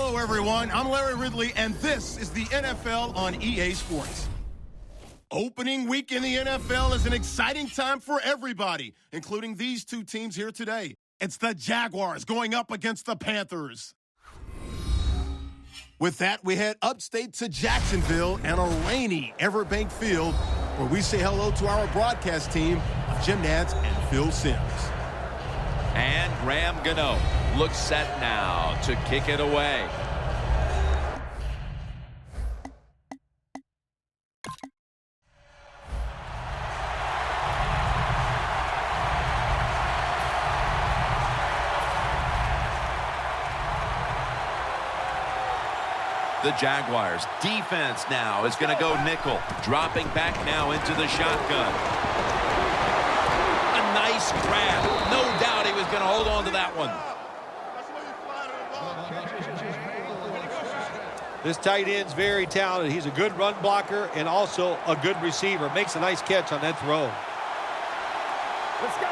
Hello, everyone. I'm Larry Ridley, and this is the NFL on EA Sports. Opening week in the NFL is an exciting time for everybody, including these two teams here today. It's the Jaguars going up against the Panthers. With that, we head upstate to Jacksonville and a rainy Everbank Field, where we say hello to our broadcast team of Jim Nantz and Phil Simms. And Graham Gano looks set now to kick it away. The Jaguars defense now is going to go nickel, dropping back now into the shotgun. A nice grab. No doubt he was going to hold on to that one. This tight end's very talented. He's a good run blocker and also a good receiver. Makes a nice catch on that throw. Let's go.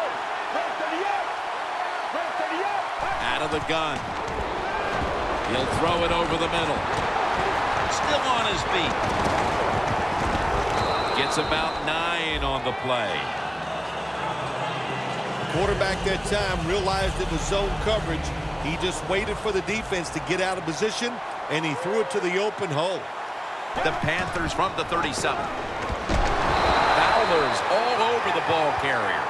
Out of the gun. He'll throw it over the middle. Still on his feet. Gets about 9 on the play. The quarterback that time realized it was zone coverage. He just waited for the defense to get out of position, and he threw it to the open hole. The Panthers from the 37. Fowler's all over the ball carrier.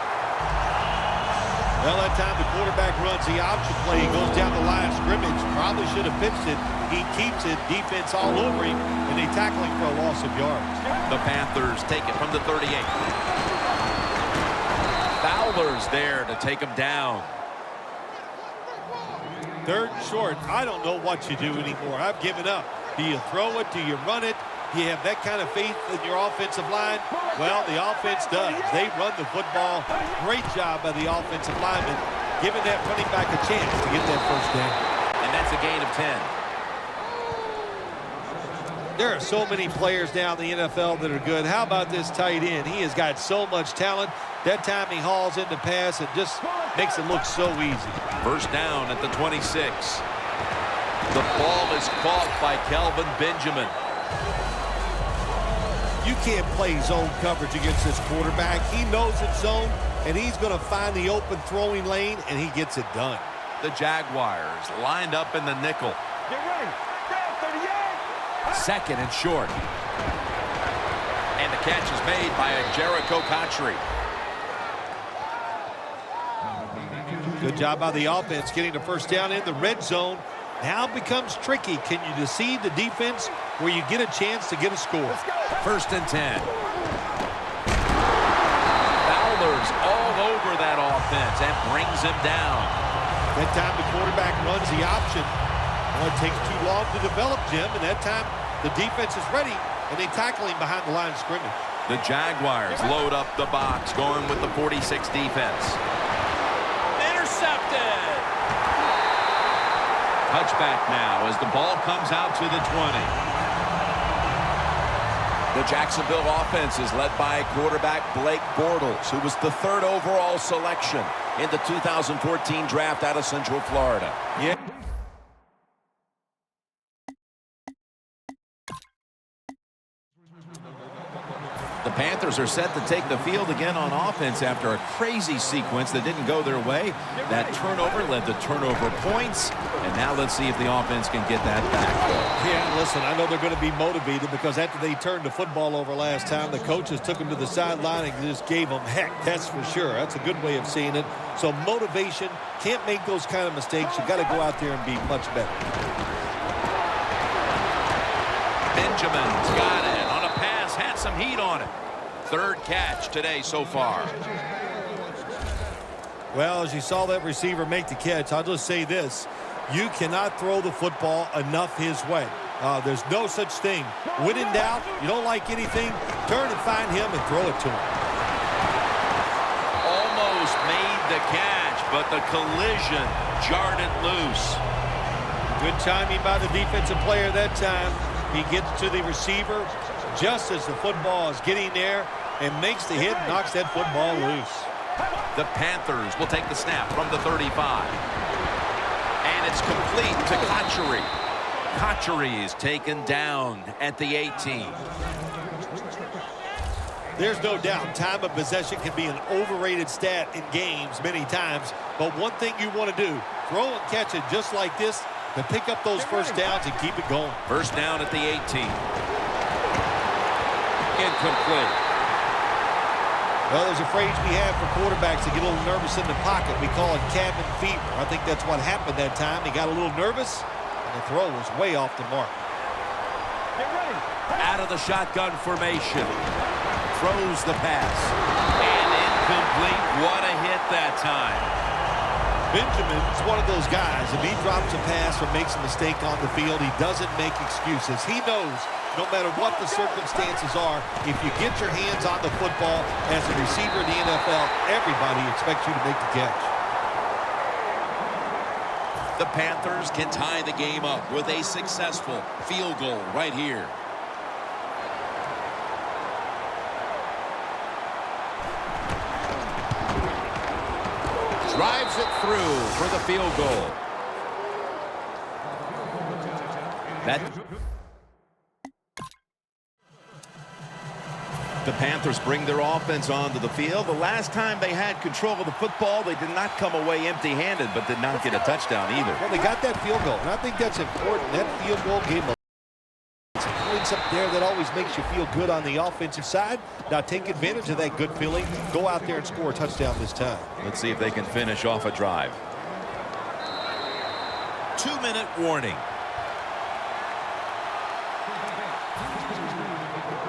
Well, that time the quarterback runs the option play. He goes down the line of scrimmage. Probably should have pitched it. He keeps it. Defense all over him, and they tackle him for a loss of yards. The Panthers take it from the 38. Fowler's there to take him down. Third and short. I don't know what you do anymore. I've given up. Do you throw it? Do you run it? Do you have that kind of faith in your offensive line? Well, the offense does. They run the football. Great job by the offensive lineman, giving that running back a chance to get that first down. And that's a gain of 10. There are so many players down in the NFL that are good. How about this tight end? He has got so much talent. That time he hauls in the pass and just makes it look so easy. First down at the 26. The ball is caught by Kelvin Benjamin. You can't play zone coverage against this quarterback. He knows it's zone, and he's going to find the open throwing lane, and he gets it done. The Jaguars lined up in the nickel. Get ready. Second and short. And the catch is made by a Jericho Cotchery. Good job by the offense getting the first down in the red zone. Now it becomes tricky. Can you deceive the defense where you get a chance to get a score? First and 10. Fowler's all over that offense and brings him down. That time the quarterback runs the option. Well, it takes too long to develop, Jim, and that time the defense is ready, and they tackle him behind the line of scrimmage. The Jaguars load up the box, going with the 46 defense. Intercepted! Touchback now as the ball comes out to the 20. The Jacksonville offense is led by quarterback Blake Bortles, who was the 3rd overall selection in the 2014 draft out of Central Florida. Yeah. The Panthers are set to take the field again on offense after a crazy sequence that didn't go their way. That turnover led to turnover points, and now let's see if the offense can get that back. Yeah, listen, I know they're going to be motivated because after they turned the football over last time, the coaches took them to the sideline and just gave them heck, that's for sure. That's a good way of seeing it. So motivation, can't make those kind of mistakes. You got to go out there and be much better. Benjamin's got it on a pass, had some heat on it. 3rd catch today so far. Well, as you saw that receiver make the catch, I'll just say this. You cannot throw the football enough his way. There's no such thing. When in doubt, you don't like anything, turn and find him and throw it to him. Almost made the catch, but the collision jarred it loose. Good timing by the defensive player that time. He gets to the receiver just as the football is getting there and makes the hit and knocks that football loose. The Panthers will take the snap from the 35. And it's complete to Cotchery. Kotchery is taken down at the 18. There's no doubt time of possession can be an overrated stat in games many times, but one thing you want to do, throw and catch it just like this to pick up those first downs and keep it going. First down at the 18. Incomplete. Well, there's a phrase we have for quarterbacks that get a little nervous in the pocket. We call it cabin fever. I think that's what happened that time. He got a little nervous, and the throw was way off the mark. Get ready. Out of the shotgun formation. Throws the pass. And incomplete. What a hit that time. Benjamin's one of those guys. If he drops a pass or makes a mistake on the field, he doesn't make excuses. He knows no matter what the circumstances are, if you get your hands on the football as a receiver in the NFL, everybody expects you to make the catch. The Panthers can tie the game up with a successful field goal right here. Drives it through for the field goal. The Panthers bring their offense onto the field. The last time they had control of the football, they did not come away empty-handed, but did not get a touchdown either. Well, they got that field goal, and I think that's important. That field goal gave them some points up there that always makes you feel good on the offensive side. Now take advantage of that good feeling. Go out there and score a touchdown this time. Let's see if they can finish off a drive. 2-minute warning.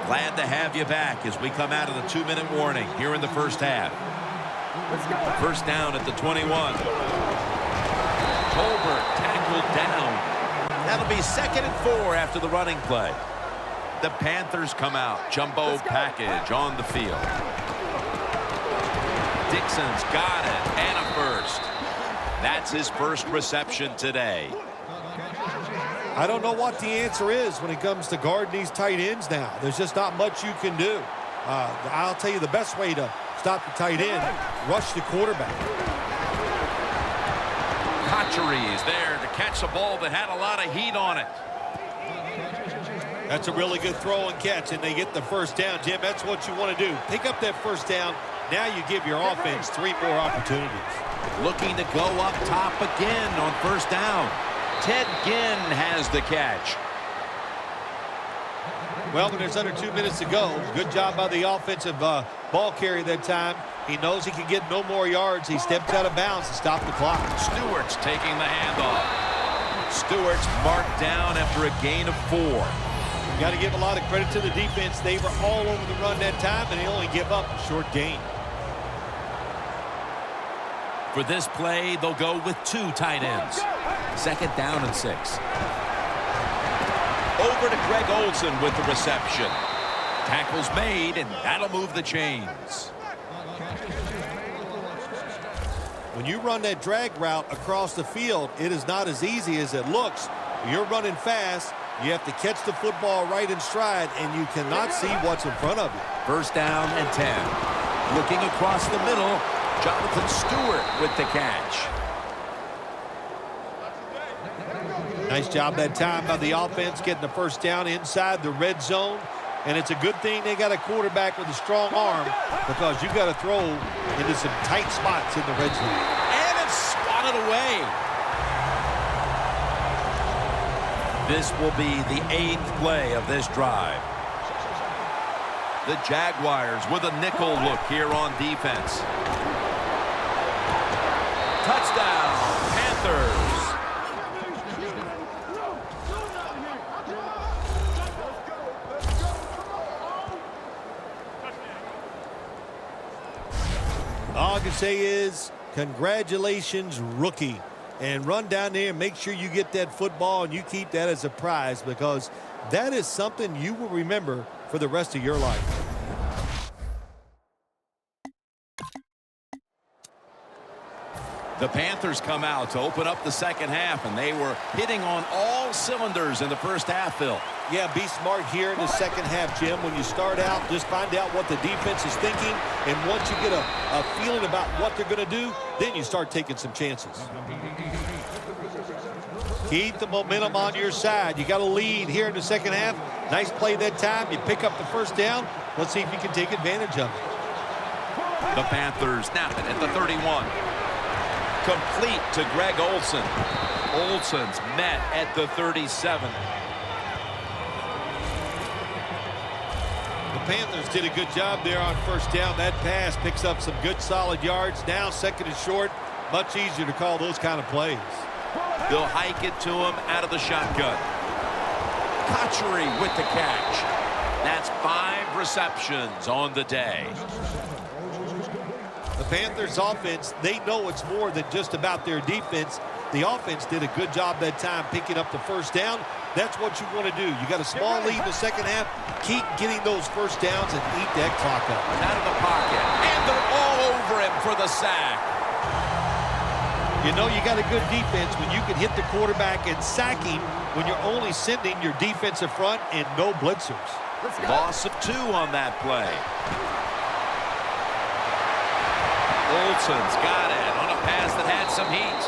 Glad to have you back as we come out of the 2-minute warning here in the first half. First down at the 21. Tolbert tackled down. That'll be 2nd and 4 after the running play. The Panthers come out. Jumbo package on the field. Dixon's got it, and a first. That's his first reception today. I don't know what the answer is when it comes to guarding these tight ends now. There's just not much you can do. I'll tell you the best way to stop the tight end, rush the quarterback. Kotchery is there to catch a ball that had a lot of heat on it. That's a really good throw and catch, and they get the first down. Jim, that's what you want to do. Pick up that first down. Now you give your offense 3 more opportunities. Looking to go up top again on first down. Ted Ginn has the catch. Well, when there's under 2 minutes to go, good job by the offensive ball carrier that time. He knows he can get no more yards. He stepped out of bounds to stop the clock. Stewart's taking the handoff. Stewart's marked down after a gain of 4. Got to give a lot of credit to the defense. They were all over the run that time, and they only give up a short gain. For this play, they'll go with 2 tight ends. 2nd down and 6. Over to Greg Olsen with the reception. Tackle's made, and that'll move the chains. When you run that drag route across the field, it is not as easy as it looks. You're running fast. You have to catch the football right in stride, and you cannot see what's in front of you. First down and 10. Looking across the middle, Jonathan Stewart with the catch. Nice job that time by the offense getting the first down inside the red zone. And it's a good thing they got a quarterback with a strong arm, because you got to throw into some tight spots in the red zone. And it's swatted away. This will be the 8th play of this drive. The Jaguars with a nickel look here on defense. Touchdown, Panthers. All I can say is congratulations, rookie. And run down there and make sure you get that football and you keep that as a prize, because that is something you will remember for the rest of your life. The Panthers come out to open up the second half, and they were hitting on all cylinders in the first half, Phil. Yeah, be smart here in the second half, Jim. When you start out, just find out what the defense is thinking, and once you get a feeling about what they're going to do, then you start taking some chances. Keep the momentum on your side. You got a lead here in the second half. Nice play that time. You pick up the first down. Let's see if you can take advantage of it. The Panthers snap it at the 31. Complete to Greg Olsen. Olsen's met at the 37. The Panthers did a good job there on first down. That pass picks up some good solid yards. Now second and short. Much easier to call those kind of plays. They'll hike it to him out of the shotgun. Kotchery with the catch. That's 5 receptions on the day. The Panthers offense, they know it's more than just about their defense. The offense did a good job that time picking up the first down. That's what you want to do. You got a small lead in the second half. Keep getting those first downs and eat that clock up. Out of the pocket. And they're all over him for the sack. You know you got a good defense when you can hit the quarterback and sack him when you're only sending your defensive front and no blitzers. Loss of 2 on that play. Olsen's got it on a pass that had some heat.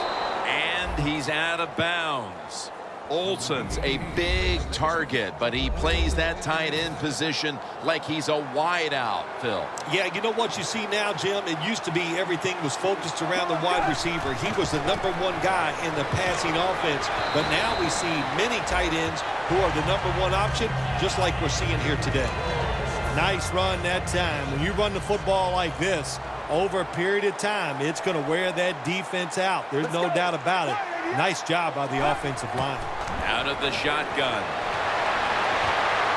And he's out of bounds. Olsen's a big target, but he plays that tight end position like he's a wide out, Phil. Yeah, you know what you see now, Jim? It used to be everything was focused around the wide receiver. He was the #1 guy in the passing offense. But now we see many tight ends who are the #1 option, just like we're seeing here today. Nice run that time. When you run the football like this, over a period of time, it's going to wear that defense out. There's no doubt about it. Nice job by the offensive line. Out of the shotgun.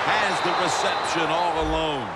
Has the reception all alone.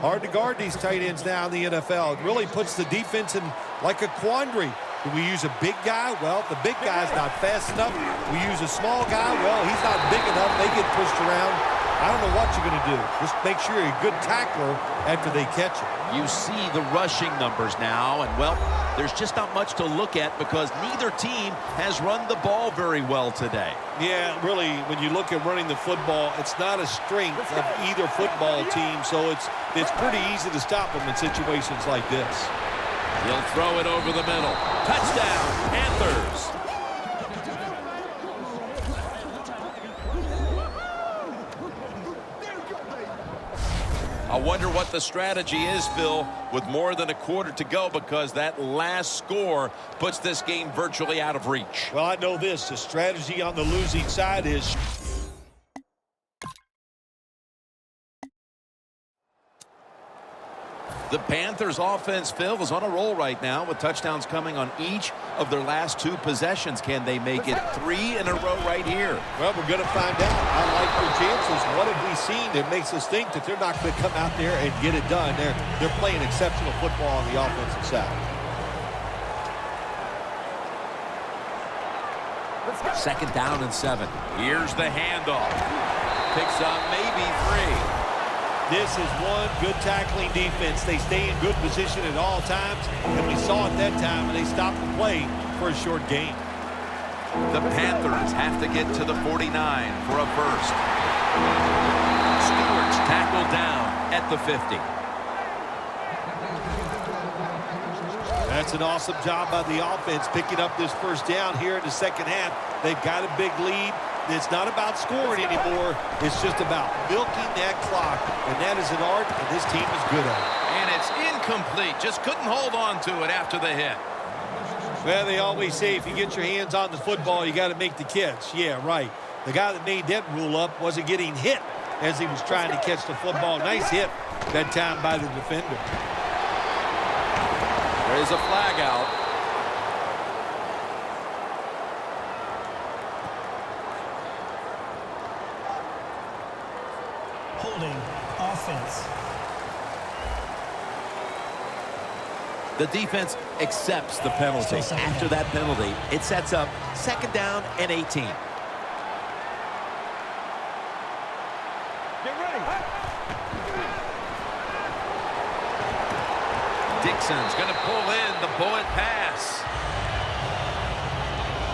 Hard to guard these tight ends now in the NFL. It really puts the defense in like a quandary. Do we use a big guy? Well, if the big guy's not fast enough. We use a small guy. Well, he's not big enough. They get pushed around. I don't know what you're going to do. Just make sure you're a good tackler after they catch you. You see the rushing numbers now, and, well, there's just not much to look at because neither team has run the ball very well today. Yeah, really, when you look at running the football, it's not a strength of either football team, so it's pretty easy to stop them in situations like this. He'll throw it over the middle. Touchdown, Panthers. I wonder what the strategy is, Phil, with more than a quarter to go, because that last score puts this game virtually out of reach. Well, I know this. The strategy on the losing side is... The Panthers offense, Phil, is on a roll right now with touchdowns coming on each of their last 2 possessions. Can they make it 3 in a row right here? Well, we're going to find out. I like their chances. What have we seen that makes us think that they're not going to come out there and get it done? They're playing exceptional football on the offensive side. Second down and 7. Here's the handoff. Picks up maybe 3. This is one good tackling defense. They stay in good position at all times, and we saw it that time, and they stopped the play for a short gain. The Panthers have to get to the 49 for a first. Stewart's tackled down at the 50. That's an awesome job by the offense picking up this first down here in the second half. They've got a big lead. It's not about scoring anymore. It's just about milking that clock, and that is an art, and this team is good at it. And it's incomplete. Just couldn't hold on to it after the hit. Well, they always say if you get your hands on the football, you got to make the catch. Yeah, right. The guy that made that rule up wasn't getting hit as he was trying to catch the football. Nice hit that time by the defender. There's a flag out. Holding offense. The defense accepts the penalty. After that penalty, it sets up second down and 18. Get ready. Dixon's going to pull in the bullet pass.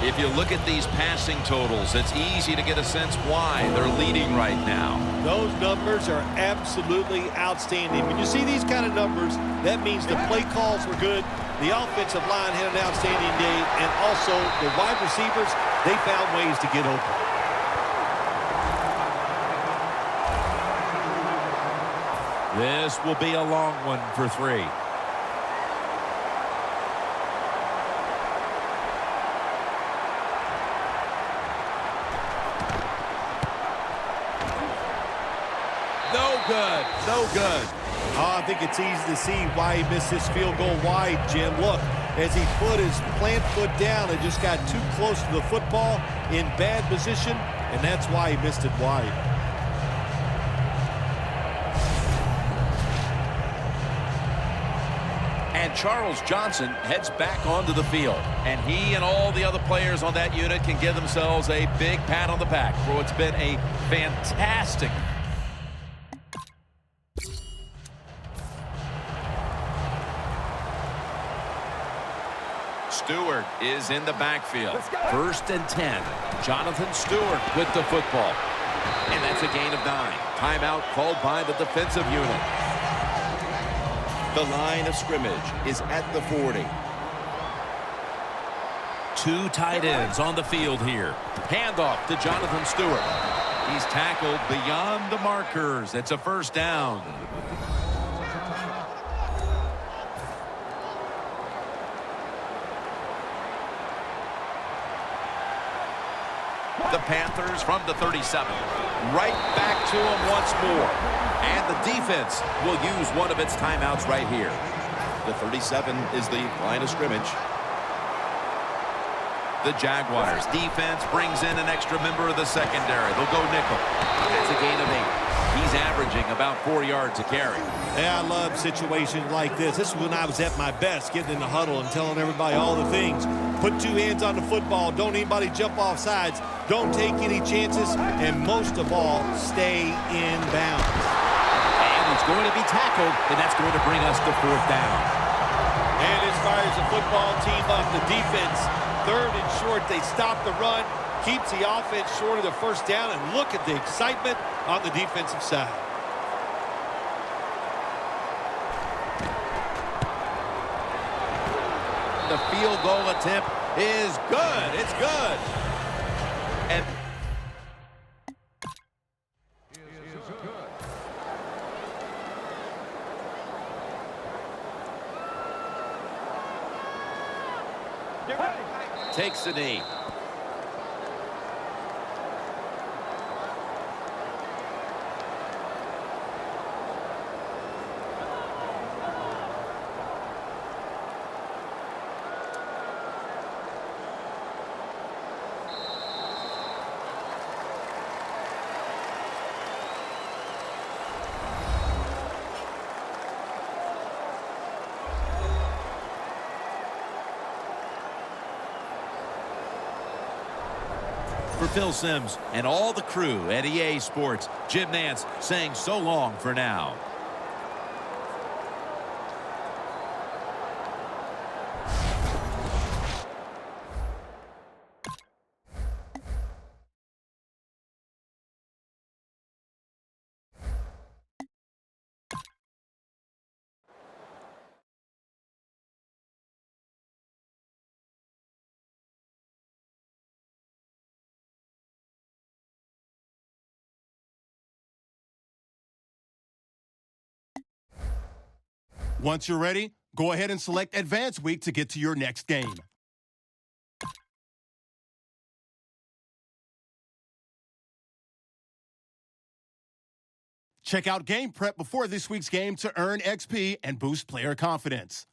If you look at these passing totals, it's easy to get a sense why they're leading right now. Those numbers are absolutely outstanding. When you see these kind of numbers, that means the play calls were good, the offensive line had an outstanding day, and also the wide receivers, they found ways to get open. This will be a long one for 3. No good. No good. Oh, I think it's easy to see why he missed this field goal wide, Jim. Look, as he put his plant foot down, it just got too close to the football in bad position, and that's why he missed it wide. And Charles Johnson heads back onto the field. And he and all the other players on that unit can give themselves a big pat on the back for what's been a fantastic Stewart is in the backfield. 1st and 10. Jonathan Stewart with the football. And that's a gain of 9. Timeout called by the defensive unit. The line of scrimmage is at the 40. 2 tight ends on the field here. Handoff to Jonathan Stewart. He's tackled beyond the markers. It's a 1st down. The Panthers from the 37. Right back to him once more. And the defense will use one of its timeouts right here. The 37 is the line of scrimmage. The Jaguars defense brings in an extra member of the secondary. They'll go nickel. That's a gain of 8. He's averaging about 4 yards a carry. Yeah, I love situations like this. This is when I was at my best, getting in the huddle and telling everybody all the things. Put 2 hands on the football. Don't anybody jump off sides. Don't take any chances. And most of all, stay in bounds. And he's going to be tackled, and that's going to bring us to 4th down. And as far as the football team up, the defense, 3rd and short, they stop the run, keeps the offense short of the 1st down, and look at the excitement on the defensive side. The field goal attempt is good. It's good. And takes the knee. For Phil Simms and all the crew at EA Sports, Jim Nance saying so long for now. Once you're ready, go ahead and select Advance Week to get to your next game. Check out Game Prep before this week's game to earn XP and boost player confidence.